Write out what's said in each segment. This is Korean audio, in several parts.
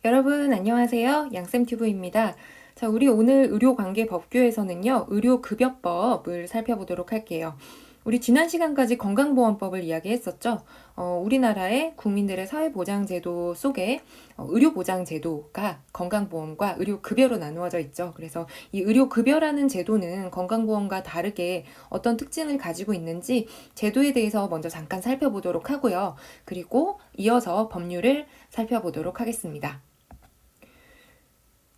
여러분 안녕하세요. 양쌤튜브입니다. 자, 우리 오늘 의료관계법규에서는요, 의료급여법을 살펴보도록 할게요. 우리 지난 시간까지 건강보험법을 이야기했었죠. 우리나라의 국민들의 사회보장제도 속에 의료보장제도가 건강보험과 의료급여로 나누어져 있죠. 그래서 이 의료급여라는 제도는 건강보험과 다르게 어떤 특징을 가지고 있는지 제도에 대해서 먼저 잠깐 살펴보도록 하고요. 그리고 이어서 법률을 살펴보도록 하겠습니다.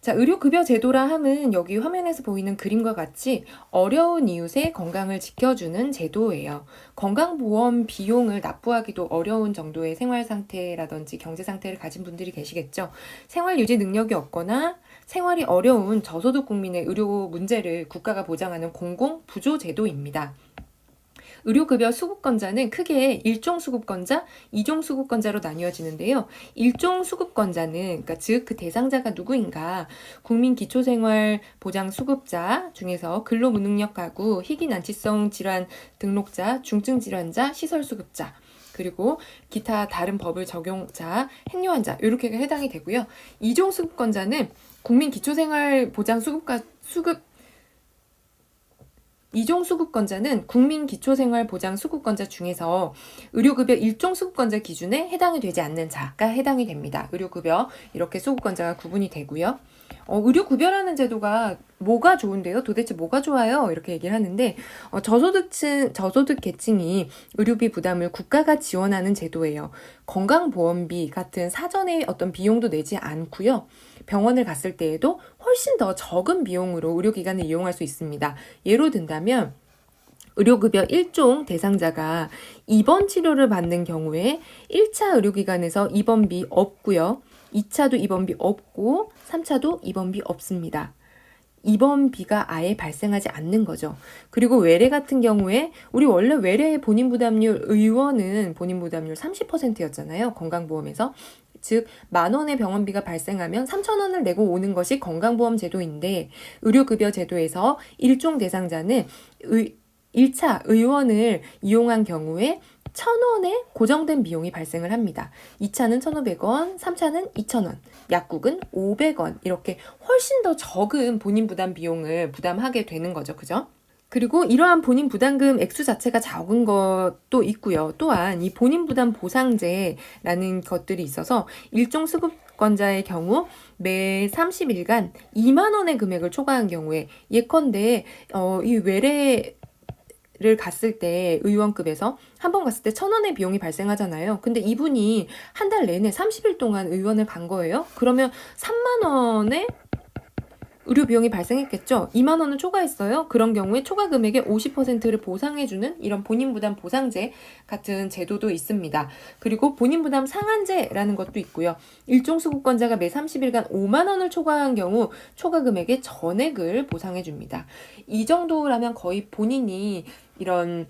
자, 의료급여 제도라 함은 여기 화면에서 보이는 그림과 같이 어려운 이웃의 건강을 지켜주는 제도예요. 건강보험 비용을 납부하기도 어려운 정도의 생활 상태라든지 경제 상태를 가진 분들이 계시겠죠. 생활 유지 능력이 없거나 생활이 어려운 저소득 국민의 의료 문제를 국가가 보장하는 공공 부조 제도입니다. 의료급여 수급권자는 크게 1종 수급권자, 2종 수급권자로 나뉘어지는데요. 1종 수급권자는 그러니까 즉 그 대상자가 누구인가? 국민기초생활보장 수급자 중에서 근로무능력 가구, 희귀난치성 질환 등록자, 중증질환자, 시설수급자 그리고 기타 다른 법을 적용자, 행료환자 이렇게가 해당이 되고요. 2종 수급권자는 국민기초생활보장 이종 수급권자는 국민기초생활보장 수급권자 중에서 의료급여 1종 수급권자 기준에 해당이 되지 않는 자가 해당이 됩니다. 의료급여 이렇게 수급권자가 구분이 되고요. 의료급여라는 제도가 뭐가 좋은데요? 도대체 뭐가 좋아요? 이렇게 얘기를 하는데 저소득 계층이 의료비 부담을 국가가 지원하는 제도예요. 건강보험비 같은 사전에 어떤 비용도 내지 않고요. 병원을 갔을 때에도 훨씬 더 적은 비용으로 의료기관을 이용할 수 있습니다. 예로 든다면 의료급여 1종 대상자가 입원 치료를 받는 경우에 1차 의료기관에서 입원비 없고요. 2차도 입원비 없고 3차도 입원비 없습니다. 입원비가 아예 발생하지 않는 거죠. 그리고 외래 같은 경우에 우리 원래 외래의 본인부담률 의원은 본인부담률 30%였잖아요. 건강보험에서. 즉, 10,000원의 병원비가 발생하면 3,000원을 내고 오는 것이 건강보험 제도인데 의료급여 제도에서 1종 대상자는 1차 의원을 이용한 경우에 1,000원의 고정된 비용이 발생을 합니다. 2차는 1,500원, 3차는 2,000원, 약국은 500원 이렇게 훨씬 더 적은 본인 부담 비용을 부담하게 되는 거죠. 그죠? 그리고 이러한 본인 부담금 액수 자체가 적은 것도 있고요. 또한 이 본인 부담 보상제라는 것들이 있어서 일종 수급권자의 경우 매 30일간 2만 원의 금액을 초과한 경우에 예컨대 이 외래를 갔을 때 의원급에서 한 번 갔을 때 1,000원의 비용이 발생하잖아요. 근데 이분이 한 달 내내 30일 동안 의원을 간 거예요. 그러면 3만 원의 의료 비용이 발생했겠죠. 2만 원을 초과했어요. 그런 경우에 초과 금액의 50%를 보상해주는 이런 본인 부담 보상제 같은 제도도 있습니다. 그리고 본인 부담 상한제라는 것도 있고요. 일종 수급권자가 매 30일간 5만 원을 초과한 경우 초과 금액의 전액을 보상해줍니다. 이 정도라면 거의 본인이 이런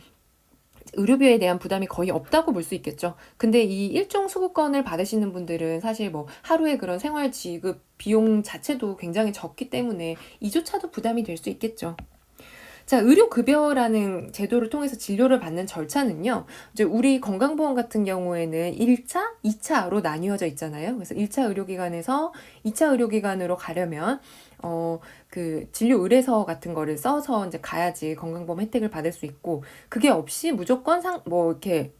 의료비에 대한 부담이 거의 없다고 볼 수 있겠죠. 근데 이 일종 수급권을 받으시는 분들은 사실 뭐 하루에 그런 생활 지급 비용 자체도 굉장히 적기 때문에 이조차도 부담이 될 수 있겠죠. 자, 의료급여라는 제도를 통해서 진료를 받는 절차는요. 이제 우리 건강보험 같은 경우에는 1차, 2차로 나뉘어져 있잖아요. 그래서 1차 의료기관에서 2차 의료기관으로 가려면 그 진료 의뢰서 같은 거를 써서 이제 가야지 건강보험 혜택을 받을 수 있고 그게 없이 무조건 이렇게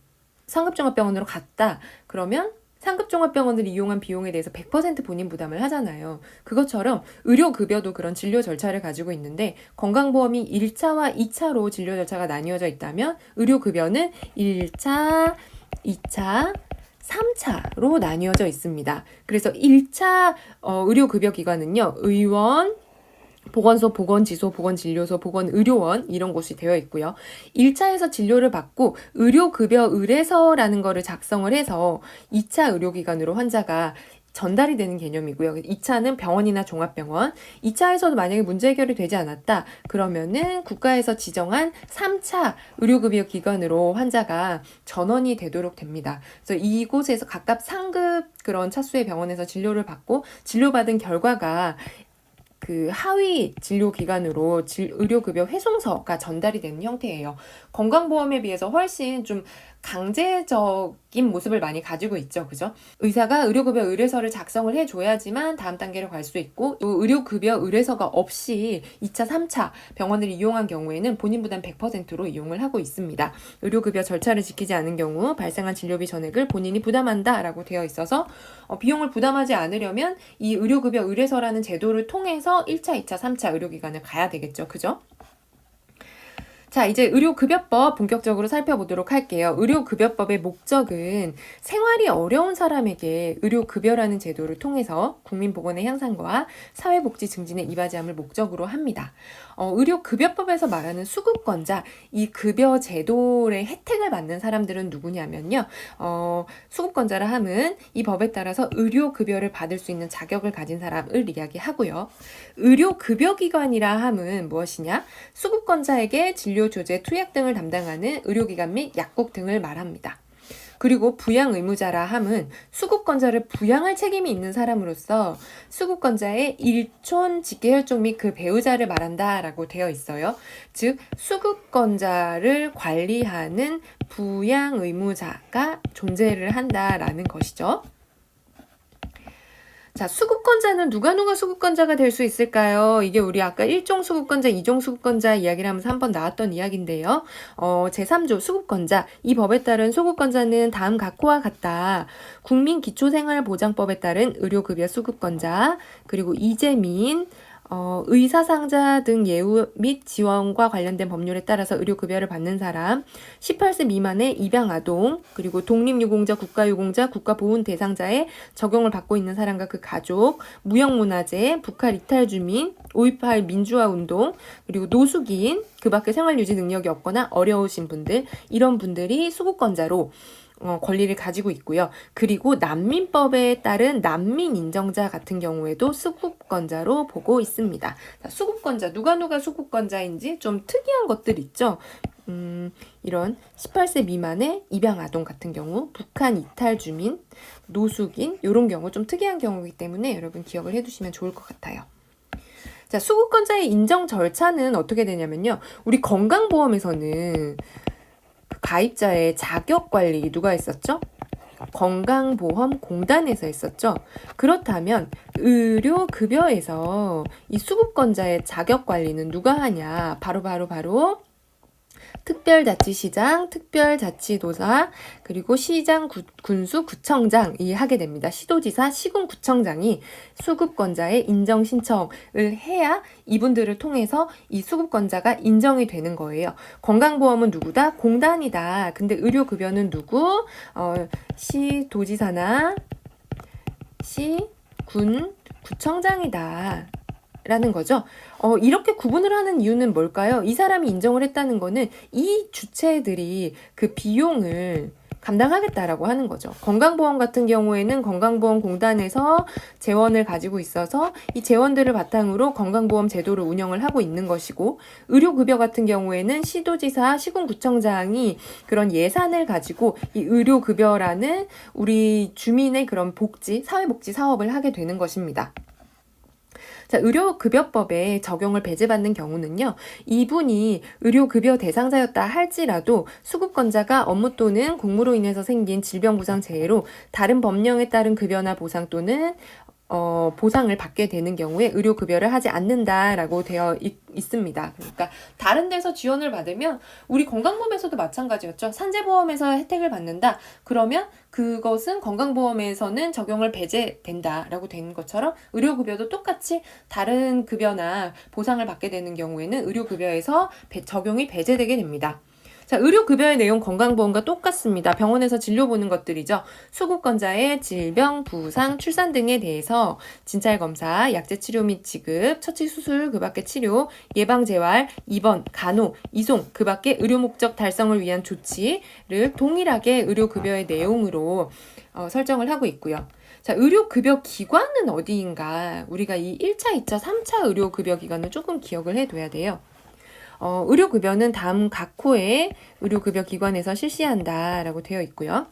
상급종합병원으로 갔다. 그러면 상급종합병원을 이용한 비용에 대해서 100% 본인 부담을 하잖아요. 그것처럼 의료급여도 그런 진료 절차를 가지고 있는데 건강보험이 1차와 2차로 진료 절차가 나뉘어져 있다면 의료급여는 1차, 2차, 3차로 나뉘어져 있습니다. 그래서 1차 의료급여 기관은요. 의원, 보건소, 보건지소, 보건진료소, 보건의료원 이런 곳이 되어 있고요. 1차에서 진료를 받고 의료급여 의뢰서라는 거를 작성을 해서 2차 의료기관으로 환자가 전달이 되는 개념이고요. 2차는 병원이나 종합병원, 2차에서도 만약에 문제 해결이 되지 않았다. 그러면은 국가에서 지정한 3차 의료급여 기관으로 환자가 전원이 되도록 됩니다. 그래서 이곳에서 각각 상급 그런 차수의 병원에서 진료를 받고 진료받은 결과가 그 하위 진료기관으로 의료급여 회송서가 전달이 되는 형태예요. 건강보험에 비해서 훨씬 좀 강제적인 모습을 많이 가지고 있죠. 그죠? 의사가 의료급여 의뢰서를 작성을 해줘야지만 다음 단계로 갈 수 있고, 또 의료급여 의뢰서가 없이 2차, 3차 병원을 이용한 경우에는 본인 부담 100%로 이용을 하고 있습니다. 의료급여 절차를 지키지 않은 경우 발생한 진료비 전액을 본인이 부담한다라고 되어 있어서 비용을 부담하지 않으려면 이 의료급여 의뢰서라는 제도를 통해서 1차, 2차, 3차 의료기관을 가야 되겠죠. 그죠? 자, 이제 의료급여법 본격적으로 살펴보도록 할게요. 의료급여법의 목적은 생활이 어려운 사람에게 의료급여라는 제도를 통해서 국민보건의 향상과 사회복지 증진에 이바지함을 목적으로 합니다. 의료급여법에서 말하는 수급권자, 이 급여 제도의 혜택을 받는 사람들은 누구냐면요. 수급권자라 함은 이 법에 따라서 의료급여를 받을 수 있는 자격을 가진 사람을 이야기하고요. 의료급여기관이라 함은 무엇이냐? 수급권자에게 진료 조제, 투약 등을 담당하는 의료기관 및 약국 등을 말합니다. 그리고 부양의무자라 함은 수급권자를 부양할 책임이 있는 사람으로서 수급권자의 일촌 직계혈족 및 그 배우자를 말한다라고 되어 있어요. 즉 수급권자를 관리하는 부양의무자가 존재를 한다라는 것이죠. 자, 수급권자는 누가 수급권자가 될 수 있을까요? 이게 우리 아까 1종 수급권자, 2종 수급권자 이야기를 하면서 한번 나왔던 이야기인데요. 제3조 수급권자, 이 법에 따른 수급권자는 다음 각호와 같다. 국민기초생활보장법에 따른 의료급여 수급권자, 그리고 이재민, 의사상자 등 예우 및 지원과 관련된 법률에 따라서 의료급여를 받는 사람, 18세 미만의 입양아동, 그리고 독립유공자, 국가유공자, 국가보훈 대상자에 적용을 받고 있는 사람과 그 가족, 무형문화재, 북한 이탈주민, 5.18 민주화운동, 그리고 노숙인, 그 밖에 생활유지 능력이 없거나 어려우신 분들, 이런 분들이 수급권자로 권리를 가지고 있고요. 그리고 난민법에 따른 난민 인정자 같은 경우에도 수급권자로 보고 있습니다. 자, 수급권자, 누가 수급권자인지 좀 특이한 것들 있죠. 이런 18세 미만의 입양아동 같은 경우, 북한 이탈 주민, 노숙인 이런 경우 좀 특이한 경우이기 때문에 여러분 기억을 해두시면 좋을 것 같아요. 자, 수급권자의 인정 절차는 어떻게 되냐면요. 우리 건강보험에서는 가입자의 자격관리 누가 했었죠? 건강보험공단에서 했었죠. 그렇다면 의료급여에서 이 수급권자의 자격관리는 누가 하냐? 바로 특별자치시장, 특별자치도사, 그리고 시장, 군수, 구청장이 하게 됩니다. 시도지사, 시군구청장이 수급권자의 인정 신청을 해야 이분들을 통해서 이 수급권자가 인정이 되는 거예요. 건강보험은 누구다? 공단이다. 근데 의료급여는 누구? 시도지사나 구청장이다. 라는 거죠. 이렇게 구분을 하는 이유는 뭘까요? 이 사람이 인정을 했다는 거는 이 주체들이 그 비용을 감당하겠다라고 하는 거죠. 건강보험 같은 경우에는 건강보험공단에서 재원을 가지고 있어서 이 재원들을 바탕으로 건강보험 제도를 운영을 하고 있는 것이고, 의료급여 같은 경우에는 시도지사, 시군구청장이 그런 예산을 가지고 이 의료급여라는 우리 주민의 그런 복지, 사회복지 사업을 하게 되는 것입니다. 자, 의료급여법에 적용을 배제받는 경우는요. 이분이 의료급여 대상자였다 할지라도 수급권자가 업무 또는 공무로 인해서 생긴 질병부상재해로 다른 법령에 따른 급여나 보상 또는 보상을 받게 되는 경우에 의료급여를 하지 않는다라고 되어 있습니다. 그러니까 다른 데서 지원을 받으면 우리 건강보험에서도 마찬가지였죠. 산재보험에서 혜택을 받는다. 그러면 그것은 건강보험에서는 적용을 배제된다라고 되는 것처럼 의료급여도 똑같이 다른 급여나 보상을 받게 되는 경우에는 의료급여에서 적용이 배제되게 됩니다. 자, 의료급여의 내용 건강보험과 똑같습니다. 병원에서 진료 보는 것들이죠. 수급권자의 질병, 부상, 출산 등에 대해서 진찰검사, 약제치료 및 지급, 처치수술, 그 밖에 치료, 예방재활, 입원, 간호, 이송, 그 밖에 의료목적 달성을 위한 조치를 동일하게 의료급여의 내용으로 설정을 하고 있고요. 자, 의료급여 기관은 어디인가? 우리가 이 1차, 2차, 3차 의료급여 기관을 조금 기억을 해둬야 돼요. 의료급여는 다음 각호의 의료급여 기관에서 실시한다라고 되어 있고요.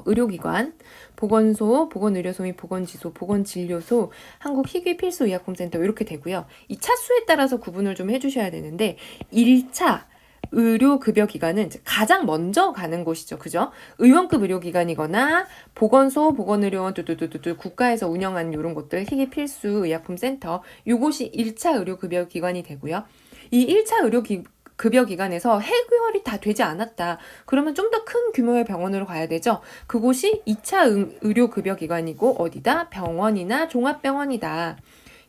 의료기관, 보건소, 보건의료소 및 보건지소, 보건진료소, 한국희귀필수의약품센터 이렇게 되고요. 이 차수에 따라서 구분을 좀 해주셔야 되는데 1차 의료급여기관은 가장 먼저 가는 곳이죠. 그죠? 의원급 의료기관이거나 보건소, 보건의료원, 뚜뚜뚜뚜 국가에서 운영하는 이런 곳들, 희귀필수, 의약품센터, 요것이 1차 의료급여기관이 되고요. 이 1차 의료급여기관에서 해결이 다 되지 않았다. 그러면 좀 더 큰 규모의 병원으로 가야 되죠. 그곳이 2차 의료급여기관이고 어디다? 병원이나 종합병원이다.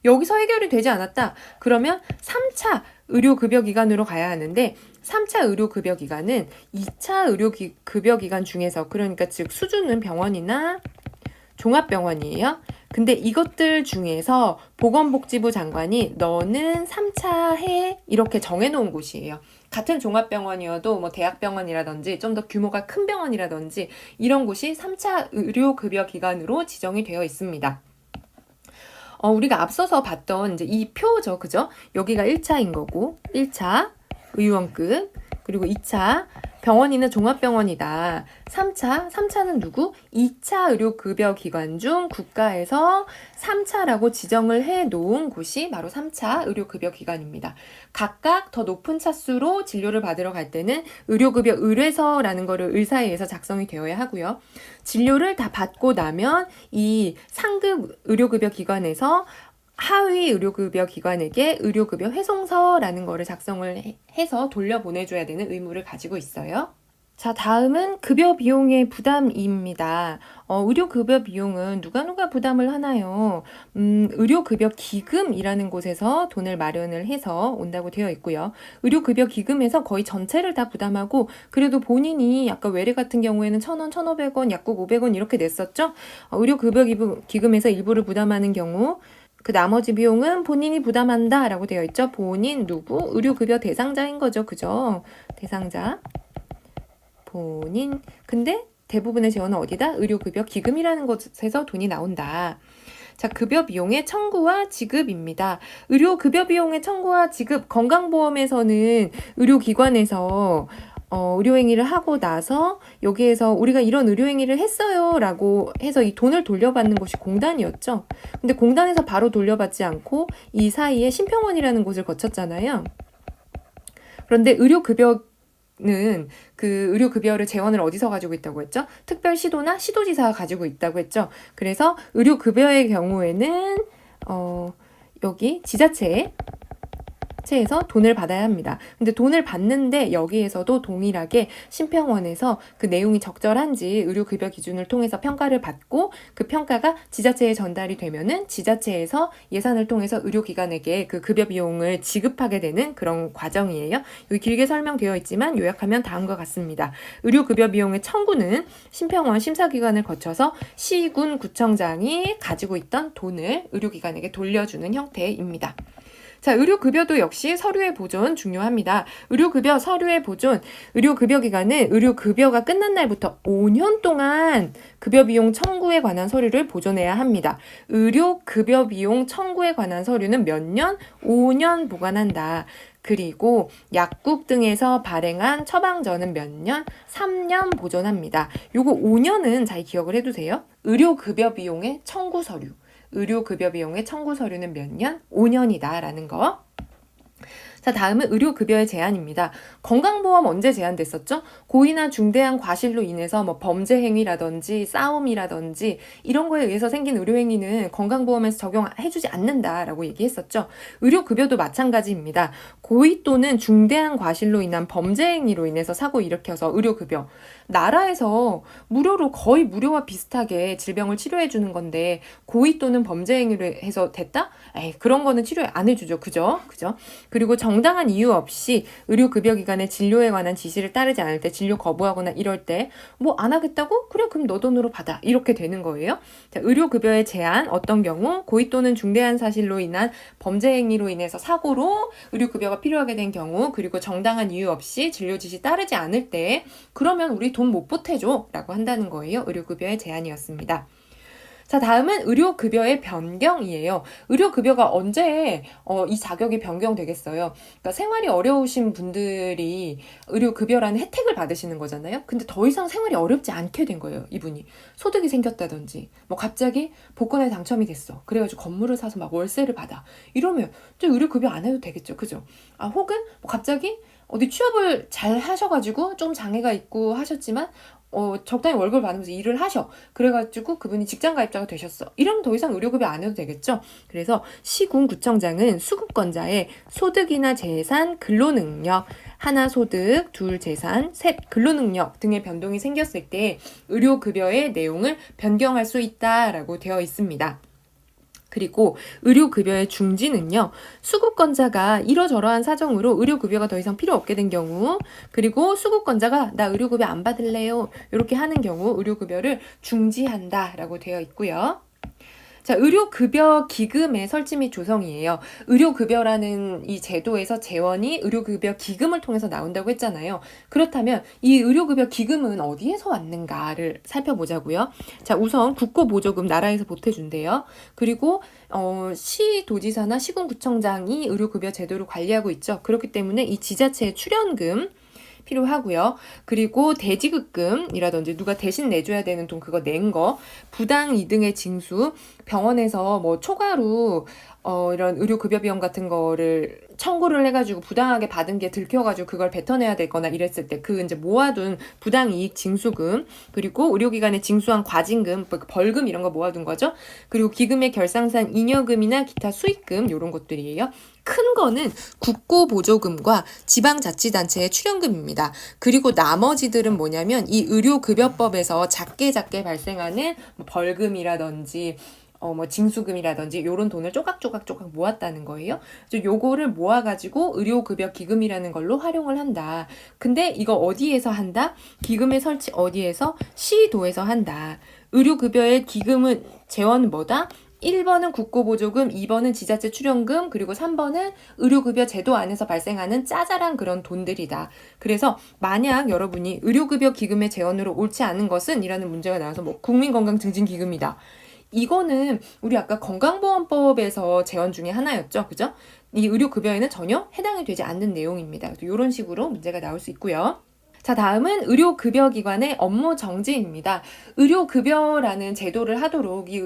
여기서 해결이 되지 않았다. 그러면 3차 의료급여기관으로 가야 하는데 3차 의료급여기관은 2차 의료급여기관 중에서 그러니까 즉 수준은 병원이나 종합병원이에요. 근데 이것들 중에서 보건복지부 장관이 너는 3차 해 이렇게 정해놓은 곳이에요. 같은 종합병원이어도 뭐 대학병원이라든지 좀 더 규모가 큰 병원이라든지 이런 곳이 3차 의료급여기관으로 지정이 되어 있습니다. 우리가 앞서서 봤던 이제 이 표죠. 그죠? 여기가 1차인 거고 1차 의원급 그리고 2차 병원이나 종합병원이다. 3차는 누구? 2차 의료급여기관 중 국가에서 3차라고 지정을 해놓은 곳이 바로 3차 의료급여기관입니다. 각각 더 높은 차수로 진료를 받으러 갈 때는 의료급여 의뢰서라는 거를 의사회에서 작성이 되어야 하고요. 진료를 다 받고 나면 이 상급 의료급여기관에서 하위 의료급여기관에게 의료급여 회송서라는 거를 작성을 해서 돌려보내줘야 되는 의무를 가지고 있어요. 자, 다음은 급여 비용의 부담입니다. 의료급여 비용은 누가 부담을 하나요? 의료급여 기금이라는 곳에서 돈을 마련을 해서 온다고 되어 있고요. 의료급여 기금에서 거의 전체를 다 부담하고 그래도 본인이 아까 외래 같은 경우에는 1,000원, 1,500원, 약국 500원 이렇게 냈었죠? 의료급여 기금에서 일부를 부담하는 경우 그 나머지 비용은 본인이 부담한다 라고 되어 있죠. 본인 누구? 의료급여 대상자인 거죠. 그죠? 대상자. 본인. 근데 대부분의 재원은 어디다? 의료급여 기금이라는 곳에서 돈이 나온다. 자, 급여 비용의 청구와 지급입니다. 의료급여 비용의 청구와 지급, 건강보험에서는 의료기관에서 의료행위를 하고 나서 여기에서 우리가 이런 의료행위를 했어요 라고 해서 이 돈을 돌려받는 곳이 공단이었죠. 근데 공단에서 바로 돌려받지 않고 이 사이에 심평원이라는 곳을 거쳤잖아요. 그런데 의료급여는 그 의료급여를 재원을 어디서 가지고 있다고 했죠? 특별시도나 시도지사가 가지고 있다고 했죠. 그래서 의료급여의 경우에는 여기 지자체에 에서 돈을 받아야 합니다. 근데 돈을 받는데 여기에서도 동일하게 심평원에서 그 내용이 적절한지 의료급여 기준을 통해서 평가를 받고 그 평가가 지자체에 전달이 되면은 지자체에서 예산을 통해서 의료기관에게 그 급여 비용을 지급하게 되는 그런 과정이에요. 여기 길게 설명되어 있지만 요약하면 다음과 같습니다. 의료급여 비용의 청구는 심평원 심사기관을 거쳐서 시군 구청장이 가지고 있던 돈을 의료기관에게 돌려주는 형태입니다. 자, 의료급여도 역시 서류의 보존 중요합니다. 의료급여 서류의 보존, 의료급여기관은 의료급여가 끝난 날부터 5년 동안 급여비용 청구에 관한 서류를 보존해야 합니다. 의료급여비용 청구에 관한 서류는 몇 년? 5년 보관한다. 그리고 약국 등에서 발행한 처방전은 몇 년? 3년 보존합니다. 요거 5년은 잘 기억을 해두세요. 의료급여비용의 청구 서류. 의료급여 비용의 청구 서류는 몇 년? 5년이다 라는 거. 자, 다음은 의료급여의 제한입니다. 건강보험 언제 제한됐었죠? 고의나 중대한 과실로 인해서 뭐 범죄 행위라든지 싸움이라든지 이런 거에 의해서 생긴 의료행위는 건강보험에서 적용해주지 않는다라고 얘기했었죠. 의료급여도 마찬가지입니다. 고의 또는 중대한 과실로 인한 범죄 행위로 인해서 사고 일으켜서 의료급여. 나라에서 무료로 거의 무료와 비슷하게 질병을 치료해 주는 건데 고의 또는 범죄 행위를 해서 됐다? 에이, 그런 거는 치료 안 해주죠. 그죠? 그리고 정당한 이유 없이 의료급여기관의 진료에 관한 지시를 따르지 않을 때 진료 거부하거나 이럴 때 뭐 안 하겠다고? 그래 그럼 너 돈으로 받아. 이렇게 되는 거예요. 자, 의료급여의 제한 어떤 경우 고의 또는 중대한 사실로 인한 범죄 행위로 인해서 사고로 의료급여가 필요하게 된 경우 그리고 정당한 이유 없이 진료 지시 따르지 않을 때 그러면 우리 돈 못 보태줘 라고 한다는 거예요. 의료급여의 제한이었습니다. 자, 다음은 의료급여의 변경이에요. 의료급여가 언제 이 자격이 변경되겠어요? 그러니까 생활이 어려우신 분들이 의료급여라는 혜택을 받으시는 거잖아요. 근데 더 이상 생활이 어렵지 않게 된 거예요, 이분이. 소득이 생겼다든지, 뭐 갑자기 복권에 당첨이 됐어. 그래가지고 건물을 사서 막 월세를 받아. 이러면 좀 의료급여 안 해도 되겠죠, 그죠? 아, 혹은 뭐 갑자기 어디 취업을 잘 하셔가지고 좀 장애가 있고 하셨지만 적당히 월급을 받으면서 일을 하셔. 그래가지고 그분이 직장 가입자가 되셨어. 이러면 더 이상 의료급여 안 해도 되겠죠? 그래서 시군구청장은 수급권자의 소득이나 재산, 근로능력, 하나 소득, 둘 재산, 셋 근로능력 등의 변동이 생겼을 때 의료급여의 내용을 변경할 수 있다라고 되어 있습니다. 그리고 의료급여의 중지는요, 수급권자가 이러저러한 사정으로 의료급여가 더 이상 필요 없게 된 경우, 그리고 수급권자가 나 의료급여 안 받을래요, 이렇게 하는 경우 의료급여를 중지한다라고 되어 있고요. 자, 의료급여 기금의 설치 및 조성이에요. 의료급여라는 이 제도에서 재원이 의료급여 기금을 통해서 나온다고 했잖아요. 그렇다면 이 의료급여 기금은 어디에서 왔는가를 살펴보자고요. 자, 우선 국고보조금 나라에서 보태준대요. 그리고 시도지사나 시군구청장이 의료급여 제도를 관리하고 있죠. 그렇기 때문에 이 지자체의 출연금 필요하고요. 그리고 대지급금이라든지 누가 대신 내줘야 되는 돈 그거 낸 거, 부당 이등의 징수, 병원에서 뭐 초과로 이런 의료급여 비용 같은 거를 청구를 해가지고 부당하게 받은 게 들켜가지고 그걸 뱉어내야 되거나 이랬을 때 그 이제 모아둔 부당이익 징수금, 그리고 의료기관에 징수한 과징금, 벌금 이런 거 모아둔 거죠. 그리고 기금의 결상산 잉여금이나 기타 수익금 이런 것들이에요. 큰 거는 국고보조금과 지방자치단체의 출연금입니다. 그리고 나머지들은 뭐냐면 이 의료급여법에서 작게 발생하는 뭐 벌금이라든지 뭐 징수금이라든지 요런 돈을 조각조각 모았다는 거예요. 그래서 요거를 모아가지고 의료급여 기금이라는 걸로 활용을 한다. 근데 이거 어디에서 한다? 기금의 설치 어디에서? 시도에서 한다. 의료급여의 기금은 재원은 뭐다? 1번은 국고보조금, 2번은 지자체 출연금, 그리고 3번은 의료급여 제도 안에서 발생하는 짜잘한 그런 돈들이다. 그래서 만약 여러분이 의료급여 기금의 재원으로 옳지 않은 것은 이라는 문제가 나와서 뭐 국민건강증진기금이다. 이거는 우리 아까 건강보험법에서 재원 중에 하나였죠. 그죠? 이 의료급여에는 전혀 해당이 되지 않는 내용입니다. 이런 식으로 문제가 나올 수 있고요. 자, 다음은 의료급여기관의 업무 정지입니다. 의료급여라는 제도를 하도록 이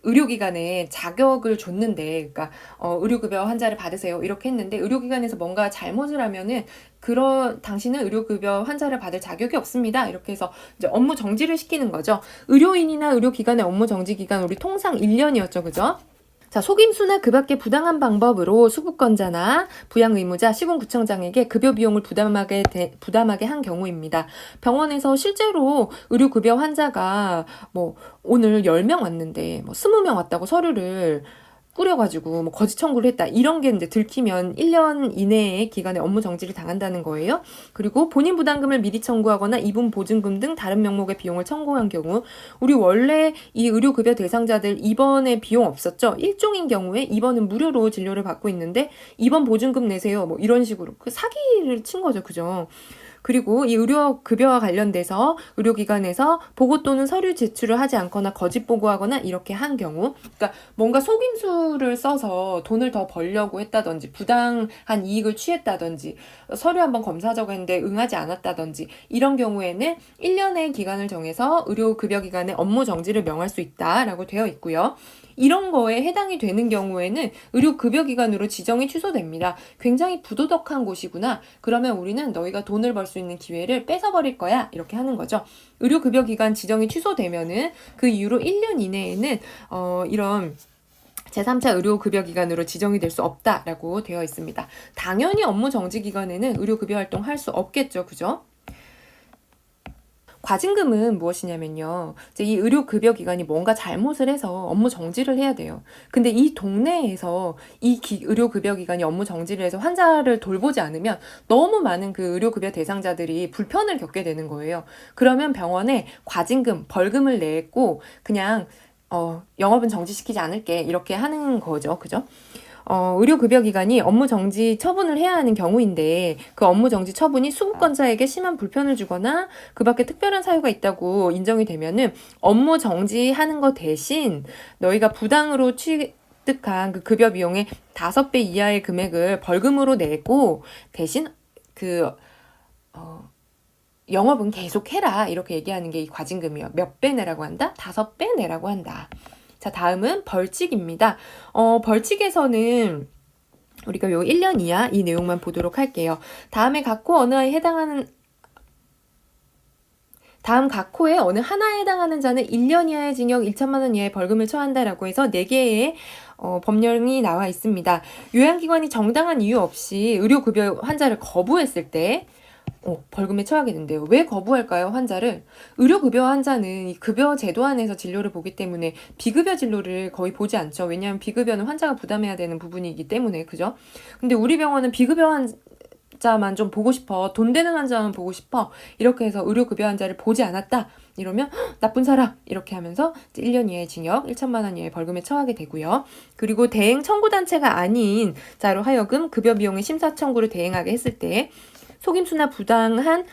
의료기관에 자격을 줬는데, 그러니까 의료급여 환자를 받으세요 이렇게 했는데 의료기관에서 뭔가 잘못을 하면은 당신은 의료급여 환자를 받을 자격이 없습니다. 이렇게 해서 이제 업무 정지를 시키는 거죠. 의료인이나 의료기관의 업무 정지 기간 우리 통상 1년이었죠, 그죠? 자, 속임수나 그 밖의 부당한 방법으로 수급권자나 부양의무자, 시군구청장에게 급여 비용을 부담하게 한 경우입니다. 병원에서 실제로 의료급여 환자가 뭐 오늘 10명 왔는데 뭐 20명 왔다고 서류를 꾸려가지고 뭐 거짓 청구를 했다. 이런 게 이제 들키면 1년 이내의 기간에 업무 정지를 당한다는 거예요. 그리고 본인 부담금을 미리 청구하거나 이분 보증금 등 다른 명목의 비용을 청구한 경우, 우리 원래 이 의료급여 대상자들 입원에 비용 없었죠. 일종인 경우에 입원은 무료로 진료를 받고 있는데 입원 보증금 내세요. 뭐 이런 식으로 그 사기를 친 거죠. 그죠? 그리고 이 의료급여와 관련돼서 의료기관에서 보고 또는 서류 제출을 하지 않거나 거짓 보고하거나 이렇게 한 경우, 그러니까 뭔가 속임수를 써서 돈을 더 벌려고 했다든지 부당한 이익을 취했다든지 서류 한번 검사하자고 했는데 응하지 않았다든지 이런 경우에는 1년의 기간을 정해서 의료급여기관에 업무 정지를 명할 수 있다라고 되어 있고요. 이런 거에 해당이 되는 경우에는 의료급여기관으로 지정이 취소됩니다. 굉장히 부도덕한 곳이구나. 그러면 우리는 너희가 돈을 벌 수 있는 기회를 뺏어버릴 거야. 이렇게 하는 거죠. 의료급여기관 지정이 취소되면은 그 이후로 1년 이내에는 이런 제3차 의료급여기관으로 지정이 될 수 없다라고 되어 있습니다. 당연히 업무 정지 기간에는 의료급여 활동 할 수 없겠죠. 그죠? 과징금은 무엇이냐면요. 이제 이 의료급여기관이 뭔가 잘못을 해서 업무 정지를 해야 돼요. 근데 이 동네에서 이 의료급여기관이 업무 정지를 해서 환자를 돌보지 않으면 너무 많은 그 의료급여 대상자들이 불편을 겪게 되는 거예요. 그러면 병원에 과징금, 벌금을 냈고 그냥 영업은 정지시키지 않을게 이렇게 하는 거죠. 그죠? 의료급여기관이 업무 정지 처분을 해야 하는 경우인데 그 업무 정지 처분이 수급권자에게 심한 불편을 주거나 그 밖에 특별한 사유가 있다고 인정이 되면은 업무 정지하는 거 대신 너희가 부당으로 취득한 그 급여 비용의 5배 이하의 금액을 벌금으로 내고 대신 영업은 계속해라 이렇게 얘기하는 게 이 과징금이에요. 몇 배 내라고 한다? 5배 내라고 한다. 자, 다음은 벌칙입니다. 벌칙에서는 우리가 요 1년 이하 이 내용만 보도록 할게요. 다음 각 호의 어느 하나에 해당하는 자는 1년 이하의 징역 1천만 원 이하의 벌금을 처한다라고 해서 4개의 법령이 나와 있습니다. 요양기관이 정당한 이유 없이 의료급여 환자를 거부했을 때 벌금에 처하게 된대요. 왜 거부할까요, 환자를? 의료급여 환자는 이 급여 제도 안에서 진료를 보기 때문에 비급여 진료를 거의 보지 않죠. 왜냐하면 비급여는 환자가 부담해야 되는 부분이기 때문에, 그죠? 근데 우리 병원은 비급여 환자만 좀 보고 싶어. 돈 되는 환자만 보고 싶어. 이렇게 해서 의료급여 환자를 보지 않았다. 이러면 나쁜 사람 이렇게 하면서 1년 이하의 징역 1천만 원 이하의 벌금에 처하게 되고요. 그리고 대행 청구단체가 아닌 자로 하여금 급여 비용의 심사 청구를 대행하게 했을 때 속임수나 부정한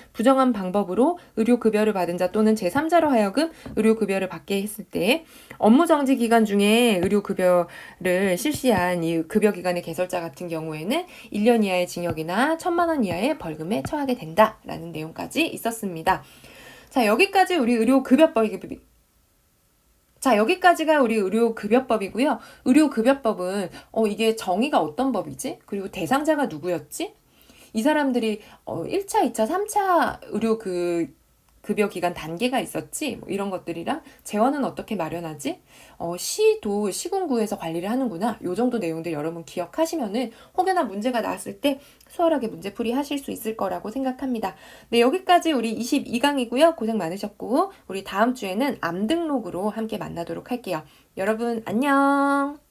방법으로 의료급여를 받은 자 또는 제3자로 하여금 의료급여를 받게 했을 때 업무정지 기간 중에 의료급여를 실시한 이 급여기관의 개설자 같은 경우에는 1년 이하의 징역이나 1천만 원 이하의 벌금에 처하게 된다라는 내용까지 있었습니다. 자, 여기까지가 우리 의료급여법이고요. 의료급여법은 이게 정의가 어떤 법이지? 그리고 대상자가 누구였지? 이 사람들이 1차, 2차, 3차 의료 급여 기간 단계가 있었지? 뭐 이런 것들이랑 재원은 어떻게 마련하지? 시도 시군구에서 관리를 하는구나. 요 정도 내용들 여러분 기억하시면은 혹여나 문제가 나왔을 때 수월하게 문제풀이 하실 수 있을 거라고 생각합니다. 네, 여기까지 우리 22강이고요. 고생 많으셨고 우리 다음 주에는 암 등록으로 함께 만나도록 할게요. 여러분 안녕.